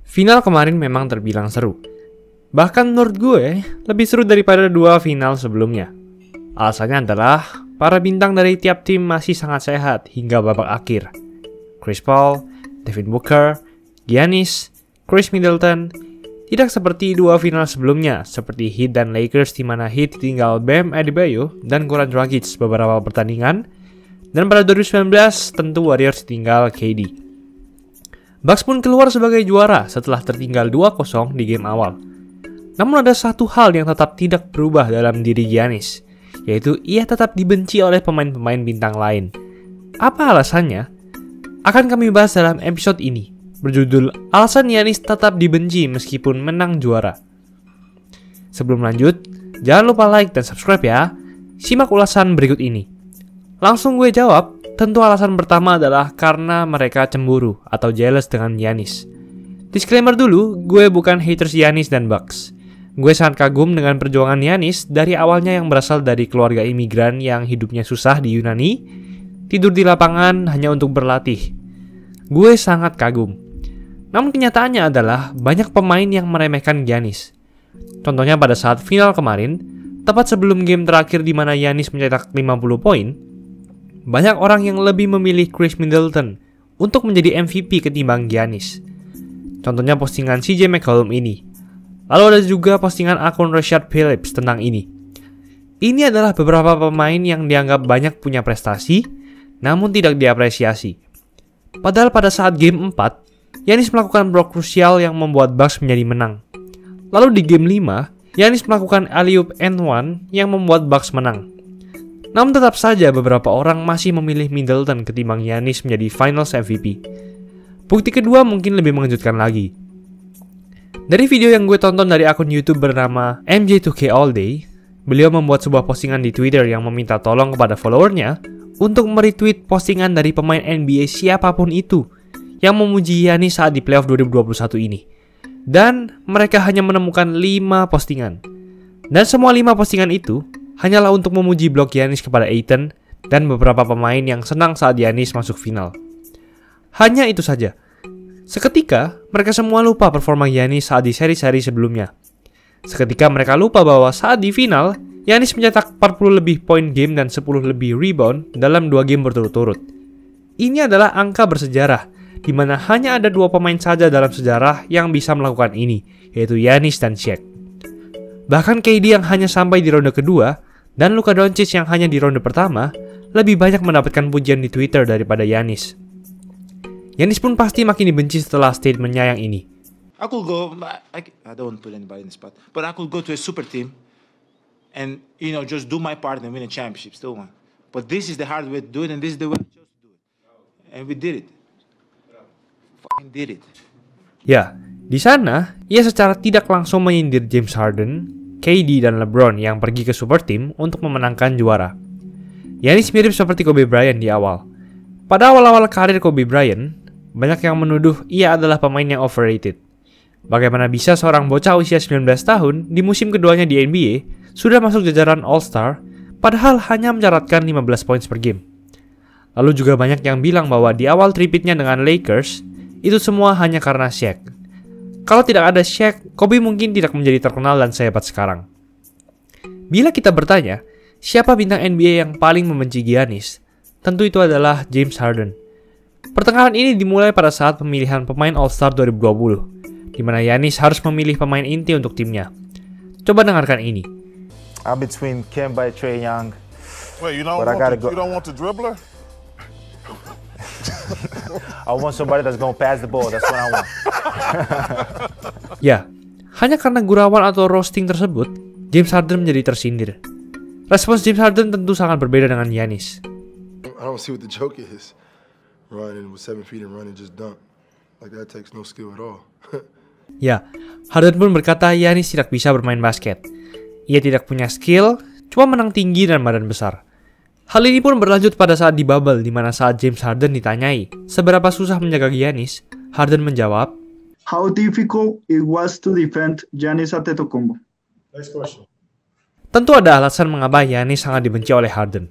Final kemarin memang terbilang seru. Bahkan menurut gue, lebih seru daripada dua final sebelumnya. Alasannya adalah, para bintang dari tiap tim masih sangat sehat hingga babak akhir. Chris Paul, Devin Booker, Giannis, Chris Middleton, tidak seperti dua final sebelumnya, seperti Heat dan Lakers di mana Heat tinggal Bam Adebayo dan Goran Dragic beberapa pertandingan, dan pada 2019 tentu Warriors tinggal KD. Bucks pun keluar sebagai juara setelah tertinggal 2-0 di game awal. Namun ada satu hal yang tetap tidak berubah dalam diri Giannis, yaitu ia tetap dibenci oleh pemain-pemain bintang lain. Apa alasannya? Akan kami bahas dalam episode ini, berjudul Alasan Giannis Tetap Dibenci Meskipun Menang Juara. Sebelum lanjut, jangan lupa like dan subscribe ya. Simak ulasan berikut ini. Langsung gue jawab, tentu alasan pertama adalah karena mereka cemburu atau jealous dengan Giannis. Disclaimer dulu, gue bukan haters Giannis dan Bucks. Gue sangat kagum dengan perjuangan Giannis dari awalnya yang berasal dari keluarga imigran yang hidupnya susah di Yunani, tidur di lapangan hanya untuk berlatih. Gue sangat kagum. Namun kenyataannya adalah banyak pemain yang meremehkan Giannis. Contohnya pada saat final kemarin, tepat sebelum game terakhir di mana Giannis mencetak 50 poin, banyak orang yang lebih memilih Chris Middleton untuk menjadi MVP ketimbang Giannis. Contohnya postingan CJ McCollum ini. Lalu ada juga postingan akun Rashad Phillips tentang ini. Ini adalah beberapa pemain yang dianggap banyak punya prestasi, namun tidak diapresiasi. Padahal pada saat game 4, Giannis melakukan blok krusial yang membuat Bucks menjadi menang. Lalu di game 5, Giannis melakukan alley-oop and one yang membuat Bucks menang. Namun tetap saja beberapa orang masih memilih Middleton ketimbang Giannis menjadi Finals MVP. Bukti kedua mungkin lebih mengejutkan lagi. Dari video yang gue tonton dari akun YouTube bernama MJ2K All Day, beliau membuat sebuah postingan di Twitter yang meminta tolong kepada followernya untuk meretweet postingan dari pemain NBA siapapun itu yang memuji Giannis saat di playoff 2021 ini. Dan mereka hanya menemukan 5 postingan. Dan semua 5 postingan itu hanyalah untuk memuji blok Giannis kepada Ayton dan beberapa pemain yang senang saat Giannis masuk final. Hanya itu saja. Seketika, mereka semua lupa performa Giannis saat di seri-seri sebelumnya. Seketika mereka lupa bahwa saat di final, Giannis mencetak 40 lebih poin game dan 10 lebih rebound dalam 2 game berturut-turut. Ini adalah angka bersejarah, di mana hanya ada 2 pemain saja dalam sejarah yang bisa melakukan ini, yaitu Giannis dan Shaq. Bahkan KD yang hanya sampai di ronde kedua, dan Luka Doncic yang hanya di ronde pertama, lebih banyak mendapatkan pujian di Twitter daripada Giannis. Giannis pun pasti makin dibenci setelah statementnya yang ini. I could go, I don't put anybody in the spot, but I could go to a super team and, just do my part and win a championship, still one. But this is the hard way to do it, and this is the way I chose to do it. And we did it. Did it. Ya, di sana ia secara tidak langsung menyindir James Harden, KD dan LeBron yang pergi ke super team untuk memenangkan juara. Giannis mirip seperti Kobe Bryant di awal. Pada awal-awal karir Kobe Bryant, banyak yang menuduh ia adalah pemain yang overrated. Bagaimana bisa seorang bocah usia 19 tahun di musim keduanya di NBA sudah masuk jajaran All-Star padahal hanya mencatatkan 15 poin per game. Lalu juga banyak yang bilang bahwa di awal tripitnya dengan Lakers, itu semua hanya karena Shaq. Kalau tidak ada Shaq, Kobe mungkin tidak menjadi terkenal dan sehebat sekarang. Bila kita bertanya, siapa bintang NBA yang paling membenci Giannis? Tentu itu adalah James Harden. Pertengahan ini dimulai pada saat pemilihan pemain All-Star 2020, di mana Giannis harus memilih pemain inti untuk timnya. Coba dengarkan ini. I'm between Kemba and Trae Young. Wait, you don't want the dribbler? I want somebody that's gonna pass the ball. That's what I want. Ya, hanya karena gurauan atau roasting tersebut, James Harden menjadi tersindir. Respons James Harden tentu sangat berbeda dengan Giannis. I don't see what the joke is. Running with 7 feet and running just dunk. Like that takes no skill at all. Ya, Harden pun berkata Giannis tidak bisa bermain basket. Ia tidak punya skill, cuma menang tinggi dan badan besar. Hal ini pun berlanjut pada saat di bubble, di mana saat James Harden ditanyai seberapa susah menjaga Giannis, Harden menjawab, How difficult it was to defend Giannis Antetokounmpo? Next question. Tentu ada alasan mengapa Giannis sangat dibenci oleh Harden.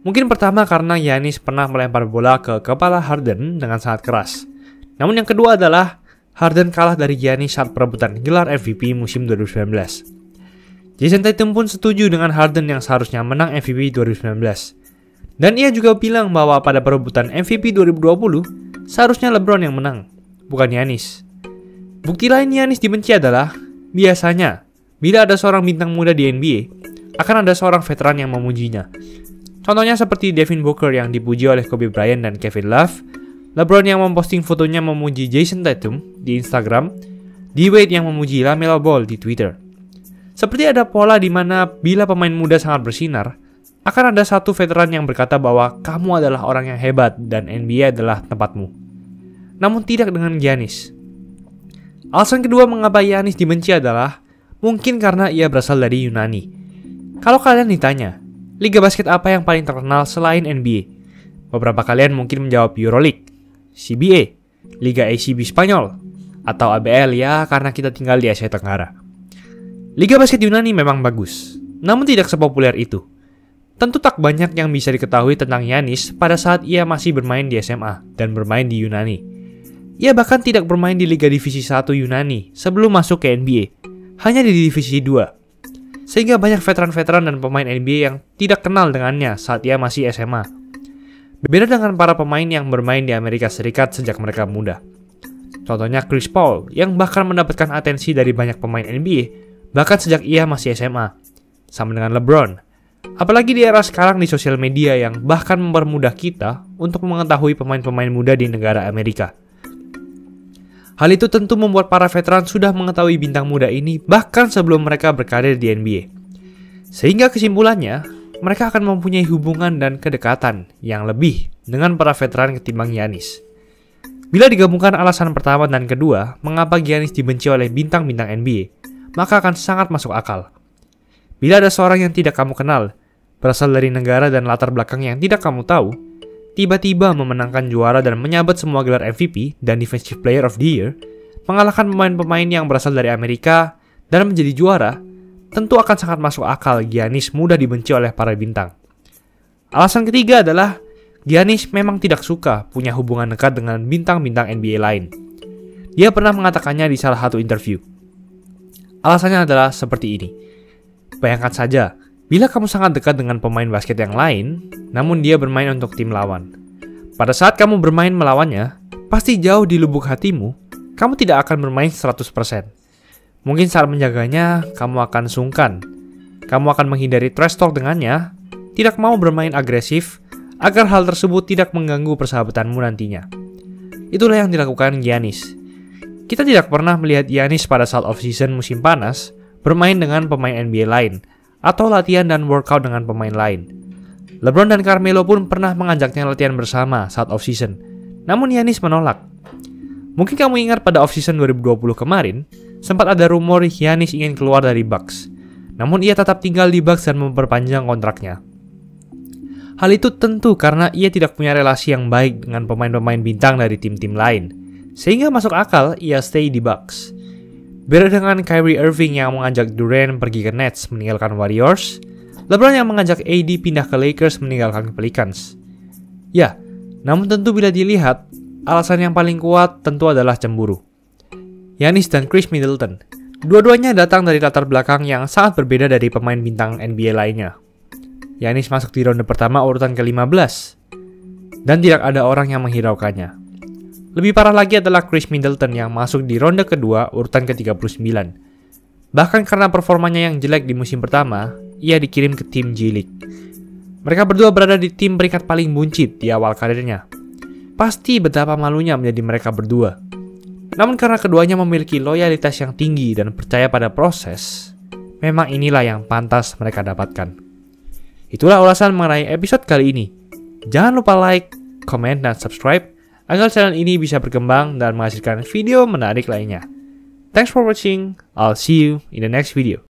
Mungkin pertama karena Giannis pernah melempar bola ke kepala Harden dengan sangat keras. Namun yang kedua adalah Harden kalah dari Giannis saat perebutan gelar MVP musim 2019. Jason Tatum pun setuju dengan Harden yang seharusnya menang MVP 2019. Dan ia juga bilang bahwa pada perebutan MVP 2020, seharusnya LeBron yang menang, bukan Giannis. Bukti lain Giannis dibenci adalah, biasanya, bila ada seorang bintang muda di NBA, akan ada seorang veteran yang memujinya. Contohnya seperti Devin Booker yang dipuji oleh Kobe Bryant dan Kevin Love, LeBron yang memposting fotonya memuji Jason Tatum di Instagram, D-Wade yang memuji LaMelo Ball di Twitter. Seperti ada pola di mana bila pemain muda sangat bersinar, akan ada satu veteran yang berkata bahwa kamu adalah orang yang hebat dan NBA adalah tempatmu. Namun tidak dengan Giannis. Alasan kedua mengapa Giannis dibenci adalah mungkin karena ia berasal dari Yunani. Kalau kalian ditanya, liga basket apa yang paling terkenal selain NBA? Beberapa kalian mungkin menjawab EuroLeague, CBA, Liga ACB Spanyol, atau ABL ya karena kita tinggal di Asia Tenggara. Liga basket Yunani memang bagus, namun tidak sepopuler itu. Tentu tak banyak yang bisa diketahui tentang Giannis pada saat ia masih bermain di SMA dan bermain di Yunani. Ia bahkan tidak bermain di Liga Divisi 1 Yunani sebelum masuk ke NBA, hanya di Divisi 2. Sehingga banyak veteran-veteran dan pemain NBA yang tidak kenal dengannya saat ia masih SMA. Berbeda dengan para pemain yang bermain di Amerika Serikat sejak mereka muda. Contohnya Chris Paul yang bahkan mendapatkan atensi dari banyak pemain NBA bahkan sejak ia masih SMA. Sama dengan LeBron. Apalagi di era sekarang di sosial media yang bahkan mempermudah kita untuk mengetahui pemain-pemain muda di negara Amerika. Hal itu tentu membuat para veteran sudah mengetahui bintang muda ini bahkan sebelum mereka berkarir di NBA. Sehingga kesimpulannya, mereka akan mempunyai hubungan dan kedekatan yang lebih dengan para veteran ketimbang Giannis. Bila digabungkan alasan pertama dan kedua, mengapa Giannis dibenci oleh bintang-bintang NBA, maka akan sangat masuk akal. Bila ada seorang yang tidak kamu kenal, berasal dari negara dan latar belakang yang tidak kamu tahu, tiba-tiba memenangkan juara dan menyabet semua gelar MVP dan Defensive Player of the Year, mengalahkan pemain-pemain yang berasal dari Amerika, dan menjadi juara, tentu akan sangat masuk akal Giannis mudah dibenci oleh para bintang. Alasan ketiga adalah Giannis memang tidak suka punya hubungan dekat dengan bintang-bintang NBA lain. Dia pernah mengatakannya di salah satu interview. Alasannya adalah seperti ini. Bayangkan saja, bila kamu sangat dekat dengan pemain basket yang lain, namun dia bermain untuk tim lawan. Pada saat kamu bermain melawannya, pasti jauh di lubuk hatimu, kamu tidak akan bermain 100%. Mungkin saat menjaganya, kamu akan sungkan. Kamu akan menghindari trash talk dengannya, tidak mau bermain agresif, agar hal tersebut tidak mengganggu persahabatanmu nantinya. Itulah yang dilakukan Giannis. Kita tidak pernah melihat Giannis pada saat off-season musim panas, bermain dengan pemain NBA lain, atau latihan dan workout dengan pemain lain. LeBron dan Carmelo pun pernah mengajaknya latihan bersama saat off-season, namun Giannis menolak. Mungkin kamu ingat pada off-season 2020 kemarin, sempat ada rumor Giannis ingin keluar dari Bucks. Namun ia tetap tinggal di Bucks dan memperpanjang kontraknya. Hal itu tentu karena ia tidak punya relasi yang baik dengan pemain-pemain bintang dari tim-tim lain. Sehingga masuk akal ia stay di Bucks. Beda dengan Kyrie Irving yang mengajak Durant pergi ke Nets meninggalkan Warriors, LeBron yang mengajak AD pindah ke Lakers meninggalkan Pelicans. Ya, namun tentu bila dilihat, alasan yang paling kuat tentu adalah cemburu. Giannis dan Chris Middleton. Dua-duanya datang dari latar belakang yang sangat berbeda dari pemain bintang NBA lainnya. Giannis masuk di ronde pertama urutan ke-15, dan tidak ada orang yang menghiraukannya. Lebih parah lagi adalah Chris Middleton yang masuk di ronde kedua urutan ke-39. Bahkan karena performanya yang jelek di musim pertama, ia dikirim ke tim G League. Mereka berdua berada di tim peringkat paling buncit di awal karirnya. Pasti betapa malunya menjadi mereka berdua. Namun karena keduanya memiliki loyalitas yang tinggi dan percaya pada proses, memang inilah yang pantas mereka dapatkan. Itulah ulasan mengenai episode kali ini. Jangan lupa like, comment, dan subscribe agar channel ini bisa berkembang dan menghasilkan video menarik lainnya. Thanks for watching. I'll see you in the next video.